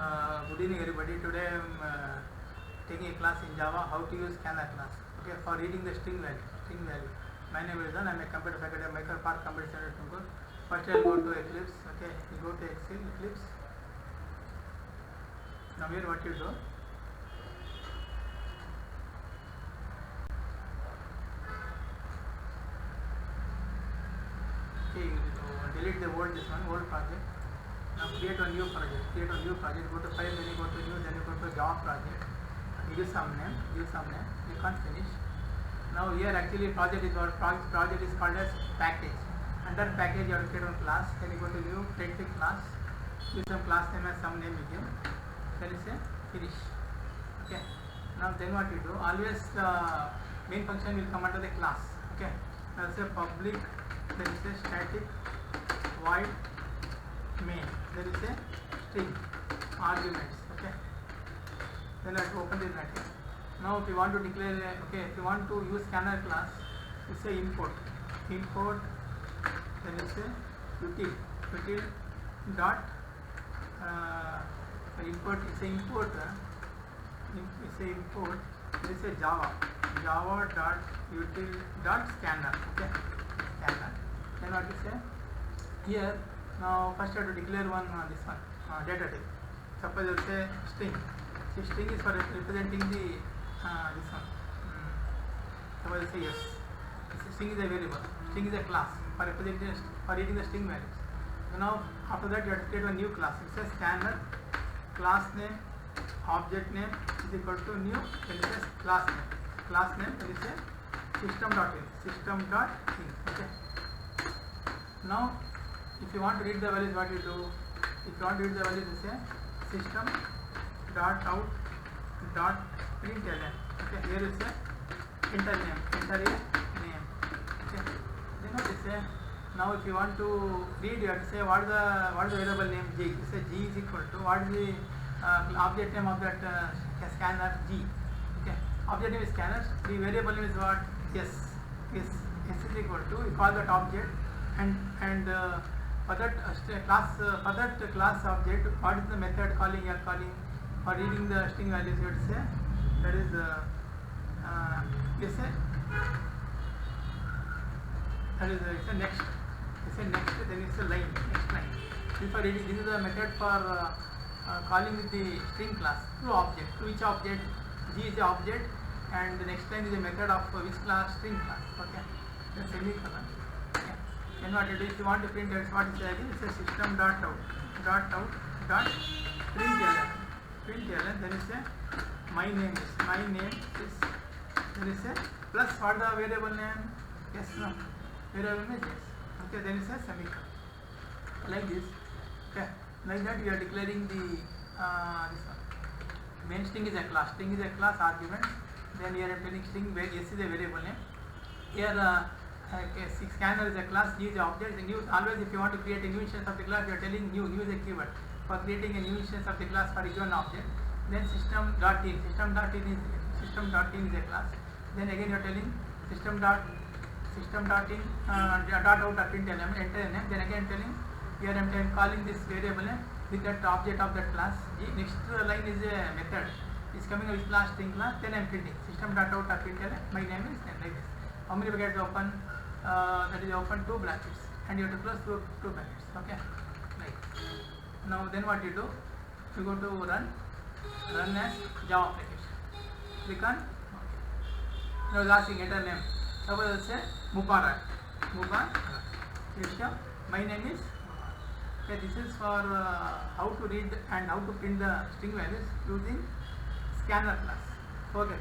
Good evening everybody. Today I am taking a class in Java, how to use scanner class. Okay, for reading the string value. My name is Dan. I am a computer faculty at Micropark Computer Center Tumakuru. First I will go to Eclipse. Okay, you go to Eclipse. Now here what you do? Okay, you delete the old project. Now create a new project. Go to file, then you go to new, then you go to Java project. Give some name. You can't finish. Now here actually project is called as package. Under package you have to create one class. Then you go to new, create the class. Give some class name as some name you give. Then you say finish. Okay. Now then what you do? Always the main function will come under the class. Okay. Now say public. Then you say static void main. There is a string arguments. Okay. Then I have to open this bracket. Now if you want to declare if you want to use scanner class, you say import. Then you say util dot import. Import. There is a java dot util dot scanner. Okay. Scanner. Then what you say here? Now first you have to declare data type. Suppose you say string. This string is for representing the this one. Suppose you say yes. String is a variable. String is a class for reading the string values. So now after that you have to create a new class. It says scanner class name object name is equal to new. Then it says class name. Then it says system.in. Okay. Now if you want to read the values, what you do? If you want to read the values, you say system.out.println. Okay, here you say enter a name. Okay. Then what you say? Now if you want to read, you have to say what is the variable name G. You say G is equal to what is the object name of that scanner G. Okay. Object name is scanner. The variable name is what? S is equal to, you call that object and for that class object, what is the method calling you are calling for reading the string values? You would say that is next. Then it's a line. Next line. Before reading, this is the method for calling with the string class to object. To which object? G is the object, and the next line is a method of which class? String class. Okay. The semicolon. Then what you do, if you want to print it, what is again? It's a system.out.println. Then you say my name is. Then you say plus what the variable name? Yes, no. Variable name is yes. Okay. Then you say semicolon. Like this. Okay. Like that you are declaring the this one. Main string is a class. String is a class argument. Then here I am telling string where yes is a variable name. Here scanner is a class, G is the object. Always if you want to create a new instance of the class, you are telling new is a keyword for creating a new instance of the class for a given object. Then system.in is a class. Then again you are telling system.in .out.println, enter a name. Then again telling here I am calling this variable name with that object of that class. Next line is a method. It's coming with class string class. Then I am printing system.out.println. My name is like this. How many brackets open? That is open 2 brackets, and you have to close 2 brackets. Okay. Like now, then what you do? You go to run as Java application. Click on. Okay. Now asking enter name. Suppose say Mubarak. My name is. Okay. This is for how to read and how to print the string values using scanner class. Okay.